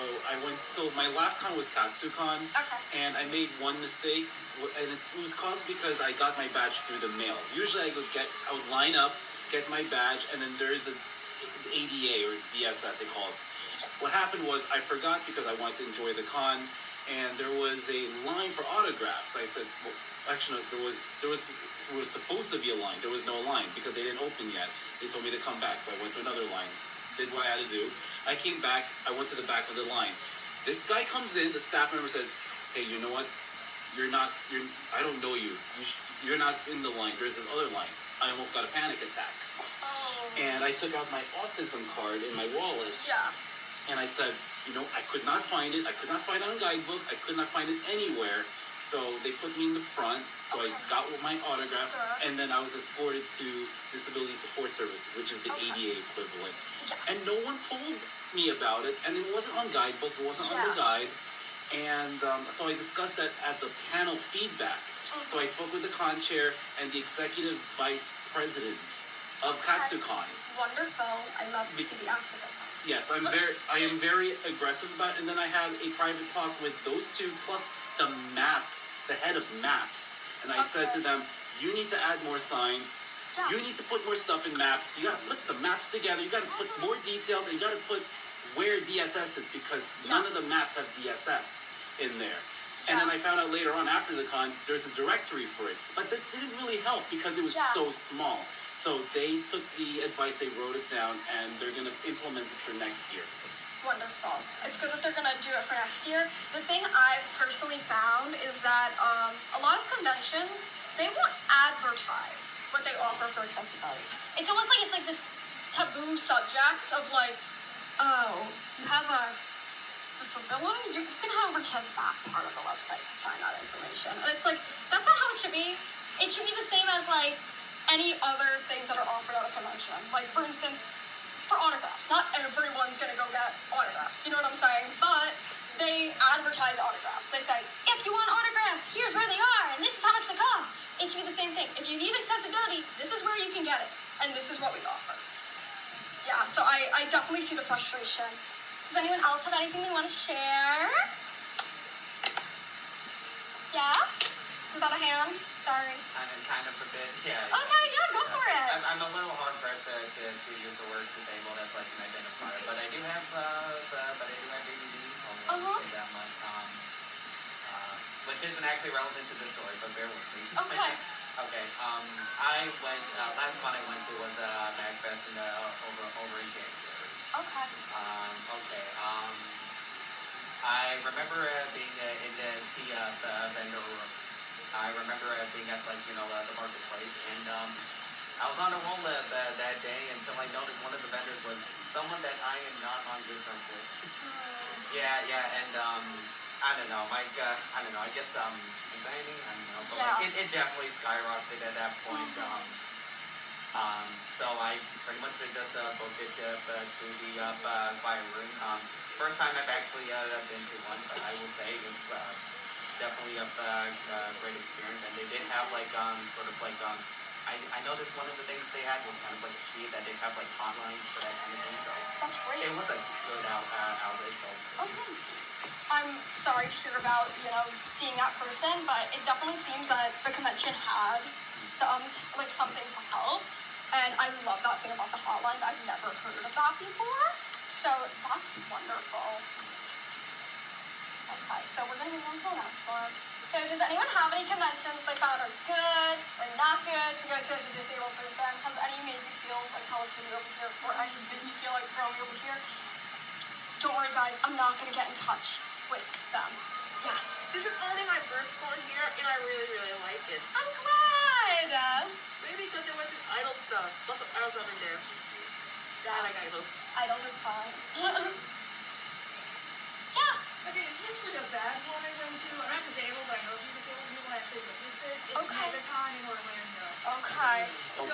my last con was Katsucon, Okay. and I made one mistake, and it was caused because I got my badge through the mail. Usually I would line up, get my badge, and then there's a ADA or DSS they call it. What happened was I forgot because I wanted to enjoy the con, and there was a line for autographs. I said, well, actually, no, there was supposed to be a line. There was no line because they didn't open yet. They told me to come back, so I went to another line. Did what I had to do. I came back. I went to the back of the line. This guy comes in. The staff member says, "Hey, you know what? I don't know you. You're not in the line. There's this other line." I almost got a panic attack. Oh. And I took out my autism card in my wallet. Yeah. And I said, I could not find it. I could not find it on a guidebook. I could not find it anywhere. So they put me in the front. So I got my autograph. Sure. And then I was escorted to Disability Support Services, which is the ADA equivalent. Yes. And no one told me about it. And it wasn't on guidebook. It wasn't on the guide. And so I discussed that at the panel feedback. So I spoke with the con chair and the executive vice president of Katsucon. Wonderful. I love to see the activism. Yes, I am very aggressive about it. And then I had a private talk with those two, plus the head of maps. And I said to them, you need to add more signs. Yeah. You need to put more stuff in maps. You gotta put the maps together. You gotta put more details, and you gotta put where DSS is, because none of the maps have DSS in there. And then I found out later on after the con, there's a directory for it. But that didn't really help because it was so small. So they took the advice, they wrote it down, and they're going to implement it for next year. Wonderful. It's good that they're going to do it for next year. The thing I've personally found is that a lot of conventions, they won't advertise what they offer for accessibility. It's almost like it's like this taboo subject of like, oh, you have a disability? You can have over to that part of the website to find that information. And it's like, that's not how it should be. It should be the same as like any other things that are offered at a convention. Like, for instance, for autographs. Not everyone's gonna go get autographs, you know what I'm saying? But they advertise autographs. They say, if you want autographs, here's where they are, and this is how much they cost. It should be the same thing. If you need accessibility, this is where you can get it, and this is what we offer. Yeah, so I definitely see the frustration. Does anyone else have anything they want to share? Yeah? Is that a hand? Sorry. Kind of a bit, yeah. Okay, yeah, go for it. I'm a little hard pressed to use the word disabled as like an identifier, but I do have ADD. I'll say that much. Which isn't actually relevant to the story, but bear with me. Okay. Okay. I went last con I went to was MagFest over in January. Okay. I remember being in the vendor room. I remember being at the marketplace, and I was on a roll that day until I noticed one of the vendors was someone that I am not on good terms with. Yeah, and I don't know, I guess anxiety, I don't know, but like, it definitely skyrocketed at that point. So I pretty much just booked it to the fire room. First time I've actually been to one, but I will say it was definitely a great experience. And they did have I noticed one of the things they had was kind of like a sheet that they have like hotlines for that kind of thing. So that's great. It was a good outlet. So. Okay. I'm sorry to hear about, seeing that person, but it definitely seems that the convention had something to help. And I love that thing about the hotlines. I've never heard of that before. So that's wonderful. Okay, so we're going to move on to the next one. So does anyone have any conventions they found are good or not good to go to as a disabled person? Has any made you feel like Hello Kitty over here, or any made you feel like Romy over here? Don't worry, guys. I'm not going to get in touch with them. Yes. This is only my first con here, and I really, really like it. I'm glad. Maybe because there wasn't idol stuff. Lots of idols up in there. Yeah, I like idols. Idols are fun. Yeah. Okay, this is actually a bad one I went to. I'm not disabled, but I know a few disabled people actually witnessed this. It's Okay. Puchicon in Orlando. Okay. So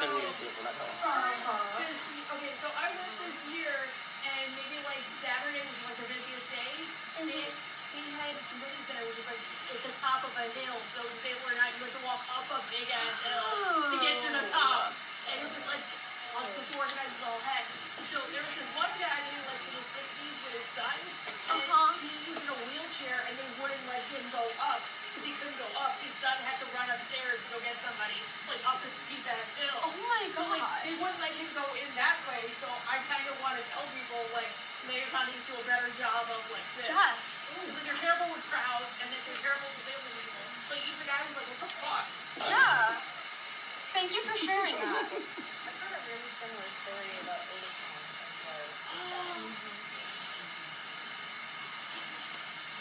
I went this year, and maybe like Saturday was like the busiest day. And they had community center, which is like at the top of a hill. So disabled or not, you have to walk up a big ass hill to get to the top. And it was like disorganized as all heck. So there was this one guy who like in his 60s with his son, and he was in a wheelchair, and they wouldn't let him go up because he couldn't go up. His son had to run upstairs to go get somebody like up this steep ass hill. Oh my So god. like they wouldn't let him go in that way. So I kind tell people, like, MegaCon needs to do a better job of, like, this. Yes. Because, like, they're terrible with crowds, and then they're terrible with disabled people. But even the guy was like, what the fuck? Yeah. Thank you for sharing that. I've heard a really similar story about Puchicon as well.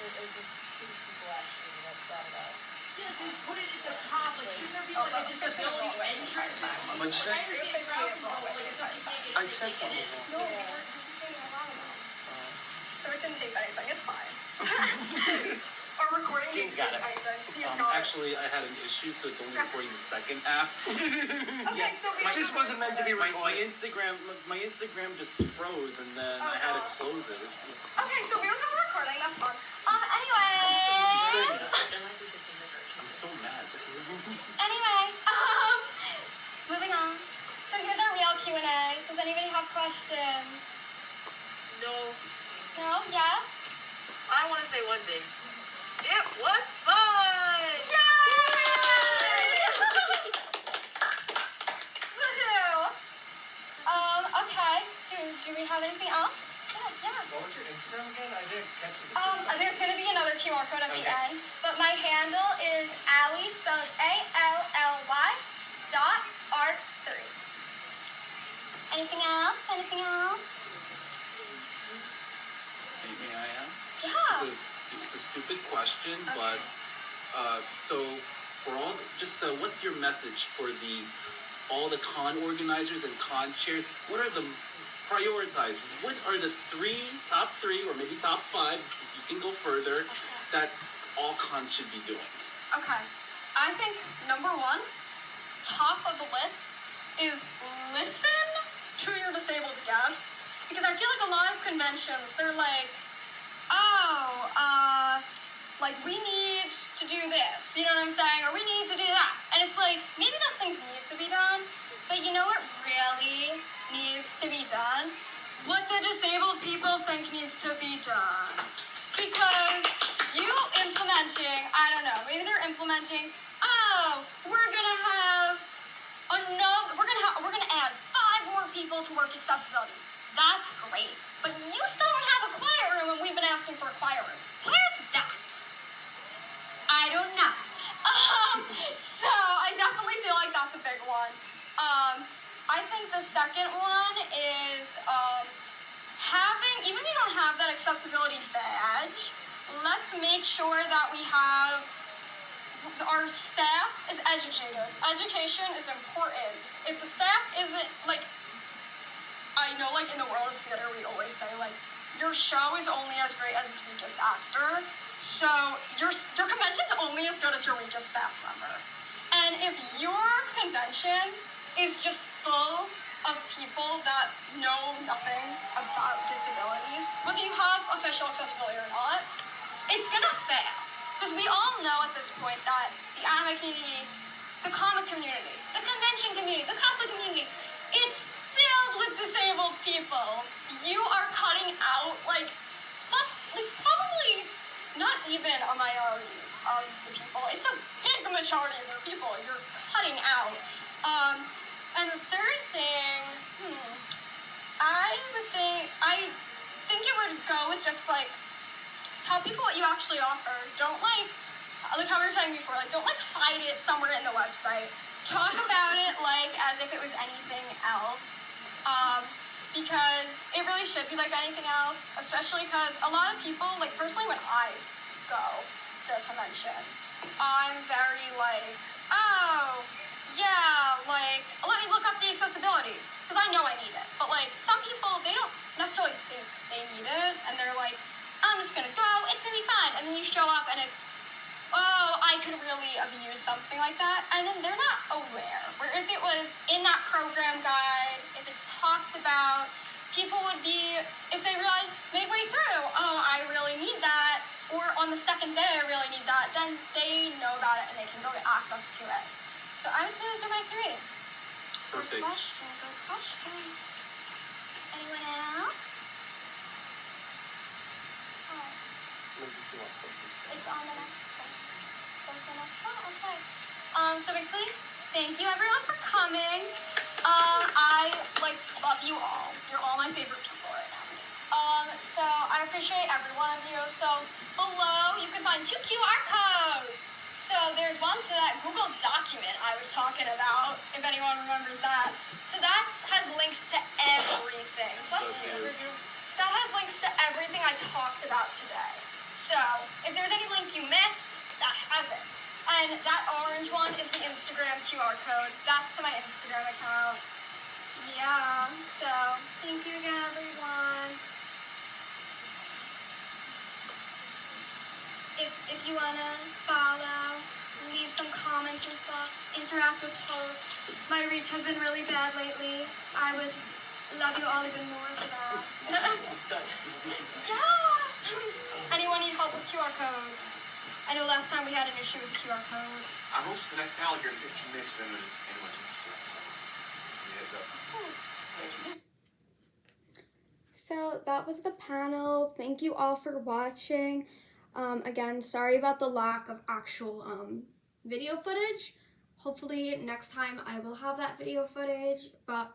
It was two people actually that brought it up. Yeah, they put it at the top. Like, shouldn't there be, like, a disability entrance? What'd you say? Like, I understand crowd control, but, like, if somebody can't get I in, said they something get in. wrong. No, we weren't saying it out loud. So it didn't tape anything. It's fine. Our recording Dean's didn't got tape it. anything. Dean's got it. Actually, I had an issue, so it's only recording the second half. Okay, so we This wasn't meant to be My recorded. Instagram just froze, and then I had to close it. Okay, so we don't have a recording. That's fun. I'm so Anyway. mad. There might be just a version. I'm so mad. Anyway, moving on. So here's our real Q&A. Does anybody have questions? No. No? Yes? I want to say one thing. It was fun! Yay! Woohoo! Okay. Do we have anything else? Yeah. What was your Instagram again? I didn't catch it. the first time. There's gonna be another QR code at the Okay. end, but my handle is Ally, spelled ALLY.art3. Anything else? Anything else? May I ask? Yeah. It's a stupid question, but so for all, just what's your message for all the con organizers and con chairs? What are the prioritize? What are the top three, or maybe top five? You can go further. That all cons should be doing. Okay. I think number one, top of the list, is listen to your disabled guests. Because I feel like a lot of conventions, they're like, like we need to do this, you know what I'm saying? Or we need to do that. And it's like, maybe those things need to be done, but you know what really needs to be done? What the disabled people think needs to be done. Because you implementing, I don't know, maybe they're implementing, we're gonna add 5 more people to work accessibility. That's great. But you still don't have a quiet room, and we've been asking for a quiet room. Where's that? I don't know. So I definitely feel like that's a big one. I think the second one is even if you don't have that accessibility badge, let's make sure that we have our staff is educated. Education is important. If the staff isn't, like, I know, like, in the world of theater, we always say, like, your show is only as great as its weakest actor. So your convention's only as good as your weakest staff member. And if your convention is just full of people that know nothing about disabilities, whether you have official accessibility or not, it's gonna fail. Because we all know at this point that the anime community, the comic community, the convention community, the cosplay community, it's filled with disabled people. You are cutting out, like, probably not even a minority of the people. It's a big majority of the people you're cutting out. And the third thing, I think it would go with just, like, tell people what you actually offer. Don't, like how we were saying before, like, don't, like, hide it somewhere in the website. Talk about it, like, as if it was anything else. Because it really should be like anything else, especially because a lot of people, like, personally, when I go to conventions, I'm very like, let me look up the accessibility, because I know I need it. But, like, some people, they don't necessarily think they need it, and they're like, I'm just gonna go, it's gonna be fun. And then you show up and it's, I could really have used something like that. And then they're not aware. Where if it was in that program guide, if it's talked about, people would be, if they realize midway through, I really need that, or on the second day I really need that, then they know about it and they can go get access to it. So I would say those are my 3. Perfect. Good question. Anyone else? It's on the next one. There's the next one? Okay. So basically, thank you everyone for coming. I, like, love you all. You're all my favorite people right appreciate every one of you. So below you can find 2 QR codes. So there's one to that Google document I was talking about, if anyone remembers that. So that has links to everything. That has links to everything I talked about today. So if there's any link you missed, that has it. And that orange one is the Instagram QR code. That's to my Instagram account. Yeah, so thank you again, everyone. If you wanna follow, leave some comments and stuff, interact with posts. My reach has been really bad lately. I would love you all even more for that. Yeah! Anyone need help with QR codes? I know last time we had an issue with the QR code. I'm hosting the next panel here in 15 minutes if anyone's interested. So, give me a heads up. Thank you. So that was the panel. Thank you all for watching. Again, sorry about the lack of actual video footage. Hopefully next time I will have that video footage, but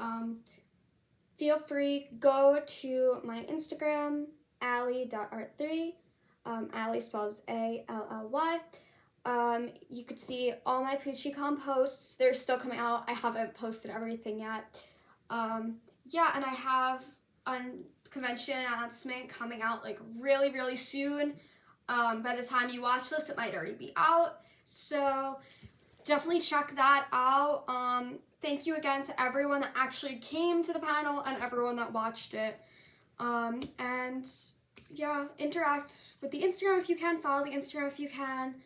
feel free, go to my Instagram, Ally.art3. Ally spells A-L-L-Y. You could see all my Puchicon posts. They're still coming out. I haven't posted everything yet. Yeah, and I have a convention announcement coming out like really soon. By the time you watch this, it might already be out. So definitely check that out. Thank you again to everyone that actually came to the panel and everyone that watched it. And yeah, interact with the Instagram if you can, follow the Instagram if you can,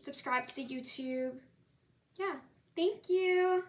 subscribe to the YouTube. Yeah, thank you.